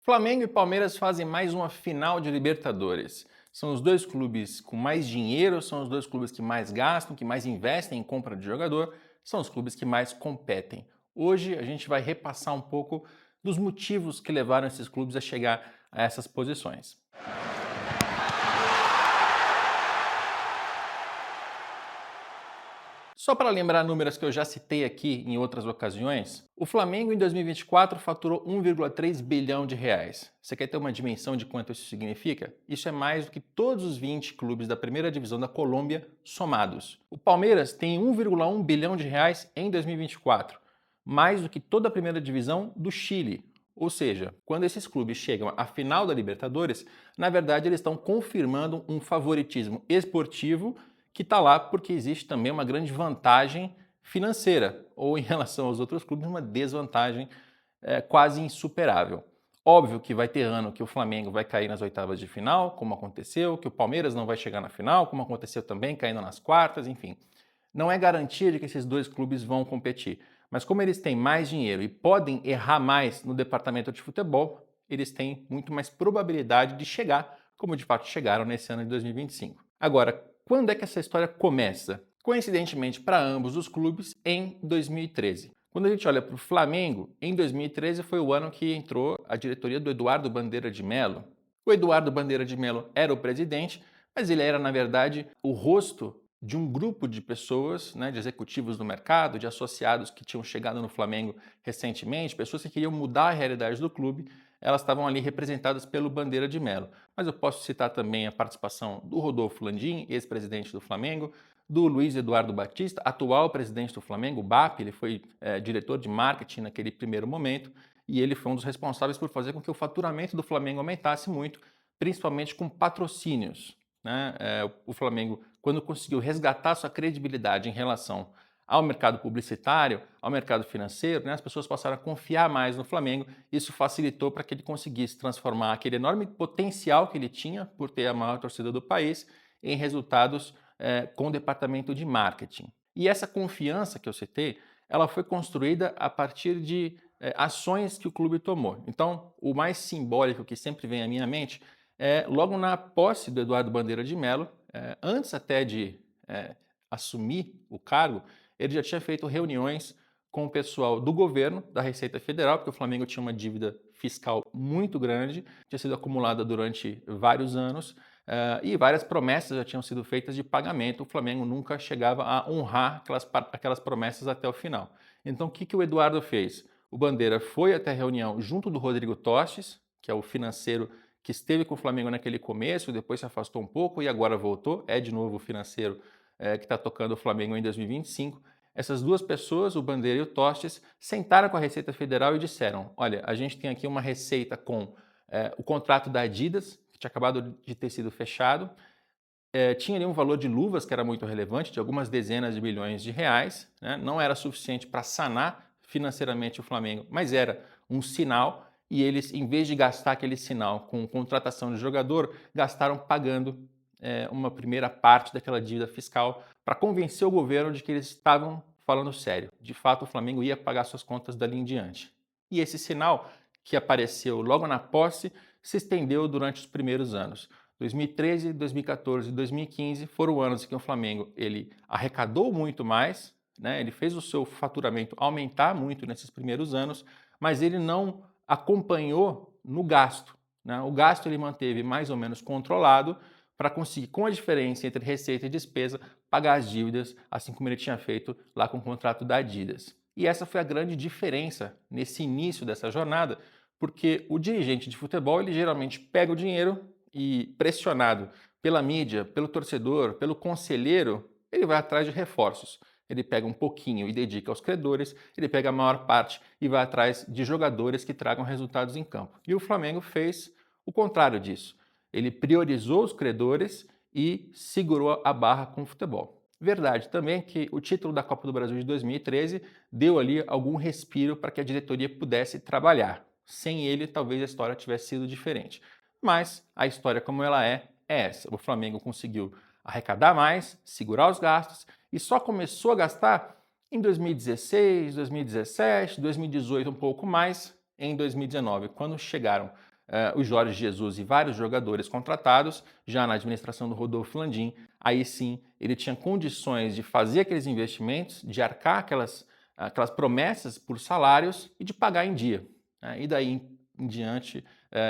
Flamengo e Palmeiras fazem mais uma final de Libertadores. São os dois clubes com mais dinheiro, são os dois clubes que mais gastam, que mais investem em compra de jogador, são os clubes que mais competem. Hoje a gente vai repassar um pouco dos motivos que levaram esses clubes a chegar a essas posições. Só para lembrar números que eu já citei aqui em outras ocasiões, o Flamengo em 2024 faturou 1,3 bilhão de reais. Você quer ter uma dimensão de quanto isso significa? Isso é mais do que todos os 20 clubes da primeira divisão da Colômbia somados. O Palmeiras tem 1,1 bilhão de reais em 2024, mais do que toda a primeira divisão do Chile. Ou seja, quando esses clubes chegam à final da Libertadores, na verdade eles estão confirmando um favoritismo esportivo que está lá porque existe também uma grande vantagem financeira, ou em relação aos outros clubes, uma desvantagem quase insuperável. Óbvio que vai ter ano que o Flamengo vai cair nas oitavas de final, como aconteceu, que o Palmeiras não vai chegar na final, como aconteceu também, caindo nas quartas, enfim. Não é garantia de que esses dois clubes vão competir, mas como eles têm mais dinheiro e podem errar mais no departamento de futebol, eles têm muito mais probabilidade de chegar, como de fato chegaram nesse ano de 2025. Agora, quando é que essa história começa? Coincidentemente para ambos os clubes, em 2013. Quando a gente olha para o Flamengo, em 2013 foi o ano que entrou a diretoria do Eduardo Bandeira de Melo. O Eduardo Bandeira de Melo era o presidente, mas ele era, na verdade, o rosto de um grupo de pessoas, de executivos do mercado, de associados que tinham chegado no Flamengo recentemente, pessoas que queriam mudar a realidade do clube, elas estavam ali representadas pelo Bandeira de Melo. Mas eu posso citar também a participação do Rodolfo Landim, ex-presidente do Flamengo, do Luiz Eduardo Batista, atual presidente do Flamengo, o BAP, ele foi diretor de marketing naquele primeiro momento, e ele foi um dos responsáveis por fazer com que o faturamento do Flamengo aumentasse muito, principalmente com patrocínios. O Flamengo, quando conseguiu resgatar sua credibilidade em relação ao mercado publicitário, ao mercado financeiro, as pessoas passaram a confiar mais no Flamengo. Isso facilitou para que ele conseguisse transformar aquele enorme potencial que ele tinha por ter a maior torcida do país em resultados com o departamento de marketing. E essa confiança que eu citei, ela foi construída a partir de ações que o clube tomou. Então, o mais simbólico que sempre vem à minha mente é logo na posse do Eduardo Bandeira de Melo, antes até de assumir o cargo, ele já tinha feito reuniões com o pessoal do governo, da Receita Federal, porque o Flamengo tinha uma dívida fiscal muito grande, tinha sido acumulada durante vários anos, e várias promessas já tinham sido feitas de pagamento. O Flamengo nunca chegava a honrar aquelas promessas até o final. Então, o que o Eduardo fez? O Bandeira foi até a reunião junto do Rodrigo Tostes, que é o financeiro que esteve com o Flamengo naquele começo, depois se afastou um pouco e agora voltou, é de novo o financeiro que está tocando o Flamengo em 2025. Essas duas pessoas, o Bandeira e o Tostes, sentaram com a Receita Federal e disseram: olha, a gente tem aqui uma receita com o contrato da Adidas, que tinha acabado de ter sido fechado, tinha ali um valor de luvas que era muito relevante, de algumas dezenas de milhões de reais, não era suficiente para sanar financeiramente o Flamengo, mas era um sinal, e eles, em vez de gastar aquele sinal com contratação de jogador, gastaram pagando uma primeira parte daquela dívida fiscal para convencer o governo de que eles estavam falando sério. De fato, o Flamengo ia pagar suas contas dali em diante. E esse sinal, que apareceu logo na posse, se estendeu durante os primeiros anos. 2013, 2014 e 2015 foram anos em que o Flamengo ele arrecadou muito mais, ele fez o seu faturamento aumentar muito nesses primeiros anos, mas ele não acompanhou no gasto. O gasto ele manteve mais ou menos controlado para conseguir, com a diferença entre receita e despesa, pagar as dívidas, assim como ele tinha feito lá com o contrato da Adidas. E essa foi a grande diferença nesse início dessa jornada, porque o dirigente de futebol ele geralmente pega o dinheiro e, pressionado pela mídia, pelo torcedor, pelo conselheiro, ele vai atrás de reforços. Ele pega um pouquinho e dedica aos credores, ele pega a maior parte e vai atrás de jogadores que tragam resultados em campo. E o Flamengo fez o contrário disso. Ele priorizou os credores e segurou a barra com o futebol. Verdade também que o título da Copa do Brasil de 2013 deu ali algum respiro para que a diretoria pudesse trabalhar. Sem ele, talvez a história tivesse sido diferente. Mas a história como ela é essa. O Flamengo conseguiu arrecadar mais, segurar os gastos e só começou a gastar em 2016, 2017, 2018 um pouco mais, em 2019, quando chegaram o Jorge Jesus e vários jogadores contratados, já na administração do Rodolfo Landim, aí sim ele tinha condições de fazer aqueles investimentos, de arcar aquelas promessas por salários e de pagar em dia, né? E daí em diante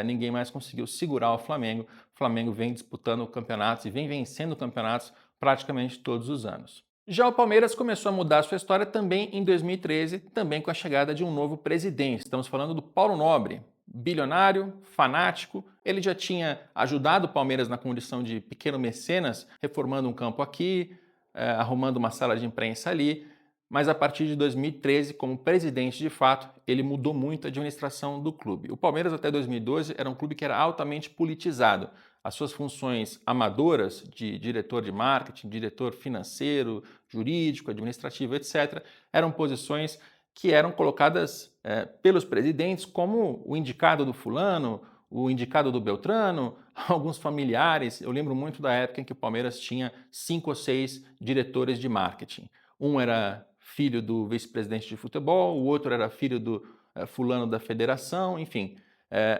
ninguém mais conseguiu segurar o Flamengo. O Flamengo vem disputando campeonatos e vem vencendo campeonatos praticamente todos os anos. Já o Palmeiras começou a mudar a sua história também em 2013, também com a chegada de um novo presidente. Estamos falando do Paulo Nobre, bilionário, fanático. Ele já tinha ajudado o Palmeiras na condição de pequeno mecenas, reformando um campo aqui, arrumando uma sala de imprensa ali. Mas a partir de 2013, como presidente de fato, ele mudou muito a administração do clube. O Palmeiras até 2012 era um clube que era altamente politizado. As suas funções amadoras de diretor de marketing, diretor financeiro, jurídico, administrativo, etc., eram posições que eram colocadas pelos presidentes como o indicado do fulano, o indicado do Beltrano, alguns familiares. Eu lembro muito da época em que o Palmeiras tinha 5 ou 6 diretores de marketing. Um era filho do vice-presidente de futebol, o outro era filho do fulano da federação, enfim.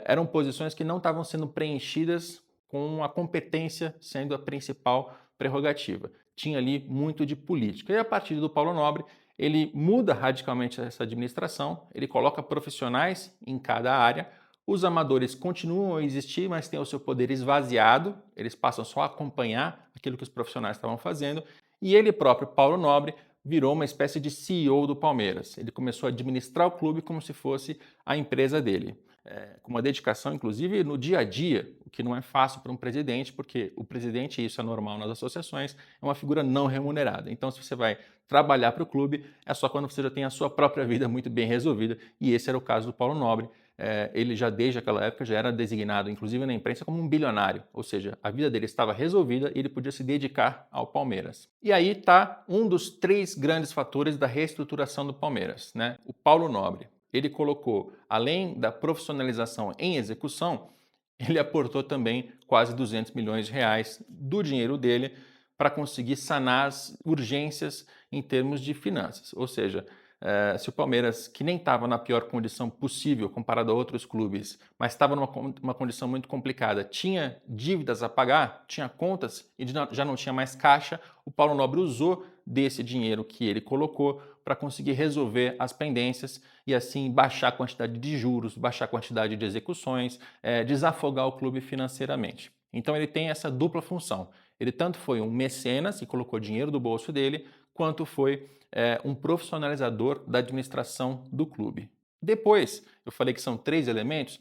Eram posições que não estavam sendo preenchidas com a competência sendo a principal prerrogativa. Tinha ali muito de política. E a partir do Paulo Nobre, ele muda radicalmente essa administração, ele coloca profissionais em cada área, os amadores continuam a existir, mas têm o seu poder esvaziado, eles passam só a acompanhar aquilo que os profissionais estavam fazendo, e ele próprio, Paulo Nobre, virou uma espécie de CEO do Palmeiras. Ele começou a administrar o clube como se fosse a empresa dele. Com uma dedicação, inclusive, no dia a dia, o que não é fácil para um presidente, porque o presidente, e isso é normal nas associações, é uma figura não remunerada. Então, se você vai trabalhar para o clube, é só quando você já tem a sua própria vida muito bem resolvida, e esse era o caso do Paulo Nobre. Ele já desde aquela época já era designado, inclusive na imprensa, como um bilionário, ou seja, a vida dele estava resolvida e ele podia se dedicar ao Palmeiras. E aí está um dos 3 grandes fatores da reestruturação do Palmeiras, né? O Paulo Nobre. Ele colocou, além da profissionalização em execução, ele aportou também quase 200 milhões de reais do dinheiro dele para conseguir sanar as urgências em termos de finanças. Ou seja, se o Palmeiras, que nem estava na pior condição possível comparado a outros clubes, mas estava numa condição muito complicada, tinha dívidas a pagar, tinha contas e já não tinha mais caixa, o Paulo Nobre usou desse dinheiro que ele colocou para conseguir resolver as pendências e assim baixar a quantidade de juros, baixar a quantidade de execuções, desafogar o clube financeiramente. Então ele tem essa dupla função. Ele tanto foi um mecenas e colocou dinheiro do bolso dele, quanto foi um profissionalizador da administração do clube. Depois, eu falei que são 3 elementos,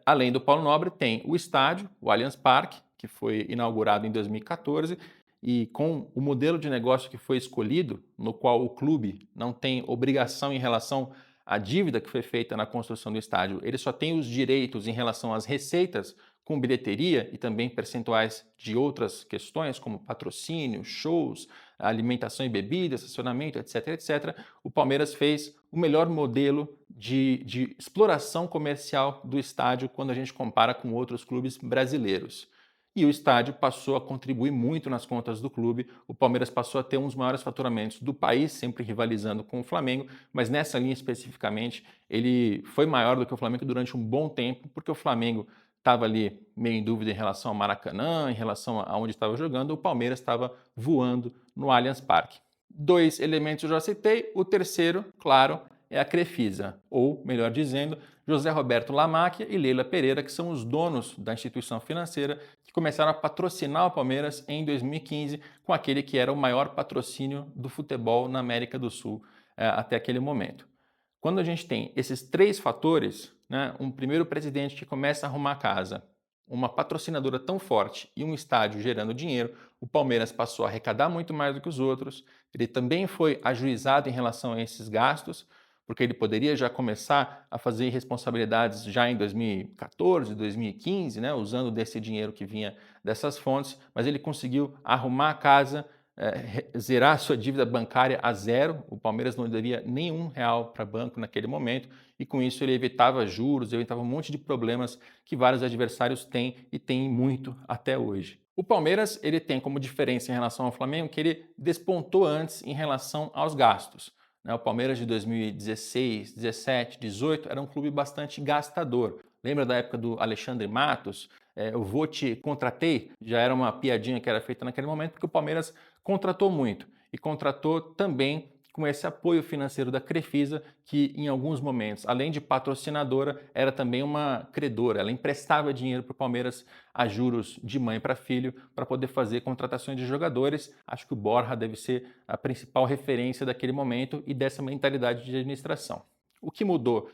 além do Paulo Nobre, tem o estádio, o Allianz Parque, que foi inaugurado em 2014, e com o modelo de negócio que foi escolhido, no qual o clube não tem obrigação em relação à dívida que foi feita na construção do estádio, ele só tem os direitos em relação às receitas com bilheteria e também percentuais de outras questões, como patrocínio, shows, alimentação e bebida, estacionamento, etc, etc. O Palmeiras fez o melhor modelo de exploração comercial do estádio quando a gente compara com outros clubes brasileiros. E o estádio passou a contribuir muito nas contas do clube. O Palmeiras passou a ter um dos maiores faturamentos do país, sempre rivalizando com o Flamengo, mas nessa linha especificamente ele foi maior do que o Flamengo durante um bom tempo, porque o Flamengo estava ali meio em dúvida em relação ao Maracanã, em relação a onde estava jogando, o Palmeiras estava voando no Allianz Parque. 2 elementos eu já citei, o terceiro, claro, é a Crefisa, ou, melhor dizendo, José Roberto Lamacchia e Leila Pereira, que são os donos da instituição financeira que começaram a patrocinar o Palmeiras em 2015 com aquele que era o maior patrocínio do futebol na América do Sul até aquele momento. Quando a gente tem esses 3 fatores, né, um primeiro presidente que começa a arrumar a casa, uma patrocinadora tão forte e um estádio gerando dinheiro, o Palmeiras passou a arrecadar muito mais do que os outros. Ele também foi ajuizado em relação a esses gastos, porque ele poderia já começar a fazer responsabilidades já em 2014, 2015, né, usando desse dinheiro que vinha dessas fontes, mas ele conseguiu arrumar a casa, zerar a sua dívida bancária a zero. O Palmeiras não devia nenhum real para banco naquele momento e com isso ele evitava juros, evitava um monte de problemas que vários adversários têm e têm muito até hoje. O Palmeiras ele tem como diferença em relação ao Flamengo que ele despontou antes em relação aos gastos. O Palmeiras de 2016, 17, 18 era um clube bastante gastador. Lembra da época do Alexandre Matos? Eu vou te contratei, já era uma piadinha que era feita naquele momento, porque o Palmeiras contratou muito e contratou também com esse apoio financeiro da Crefisa, que em alguns momentos, além de patrocinadora, era também uma credora. Ela emprestava dinheiro para o Palmeiras a juros de mãe para filho para poder fazer contratações de jogadores. Acho que o Borja deve ser a principal referência daquele momento e dessa mentalidade de administração. O que mudou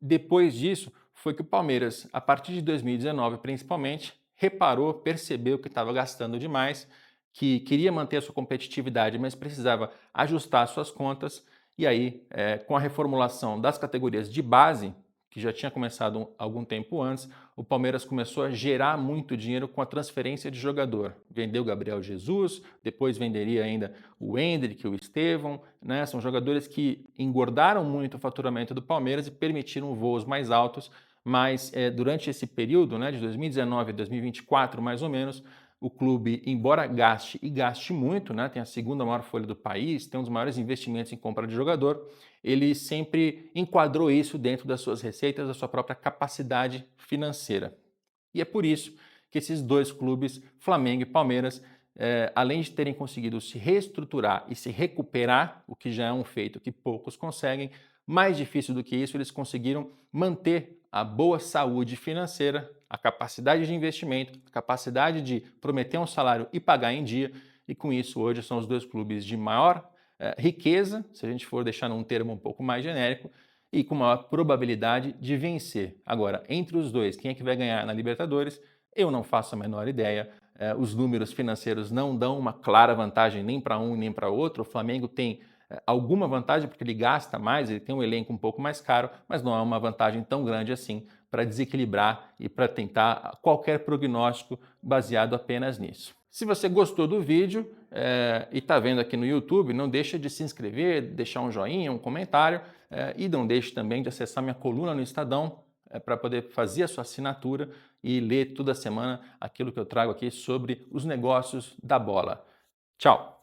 depois disso foi que o Palmeiras, a partir de 2019 principalmente, reparou, percebeu que estava gastando demais, que queria manter a sua competitividade, mas precisava ajustar suas contas. E aí, com a reformulação das categorias de base, que já tinha começado algum tempo antes, o Palmeiras começou a gerar muito dinheiro com a transferência de jogador. Vendeu o Gabriel Jesus, depois venderia ainda o Endrick, o Estevão, né? São jogadores que engordaram muito o faturamento do Palmeiras e permitiram voos mais altos, mas durante esse período, né, de 2019 a 2024, mais ou menos, o clube, embora gaste e gaste muito, né, tem a segunda maior folha do país, tem um dos maiores investimentos em compra de jogador, ele sempre enquadrou isso dentro das suas receitas, da sua própria capacidade financeira. E é por isso que esses dois clubes, Flamengo e Palmeiras, além de terem conseguido se reestruturar e se recuperar, o que já é um feito que poucos conseguem, mais difícil do que isso, eles conseguiram manter a boa saúde financeira, a capacidade de investimento, a capacidade de prometer um salário e pagar em dia, e com isso hoje são os dois clubes de maior riqueza, se a gente for deixar num termo um pouco mais genérico, e com maior probabilidade de vencer. Agora, entre os dois, quem é que vai ganhar na Libertadores? Eu não faço a menor ideia. Os números financeiros não dão uma clara vantagem nem para um nem para outro. O Flamengo tem alguma vantagem porque ele gasta mais, ele tem um elenco um pouco mais caro, mas não é uma vantagem tão grande assim para desequilibrar e para tentar qualquer prognóstico baseado apenas nisso. Se você gostou do vídeo e está vendo aqui no YouTube, não deixa de se inscrever, deixar um joinha, um comentário e não deixe também de acessar minha coluna no Estadão para poder fazer a sua assinatura e ler toda semana aquilo que eu trago aqui sobre os negócios da bola. Tchau!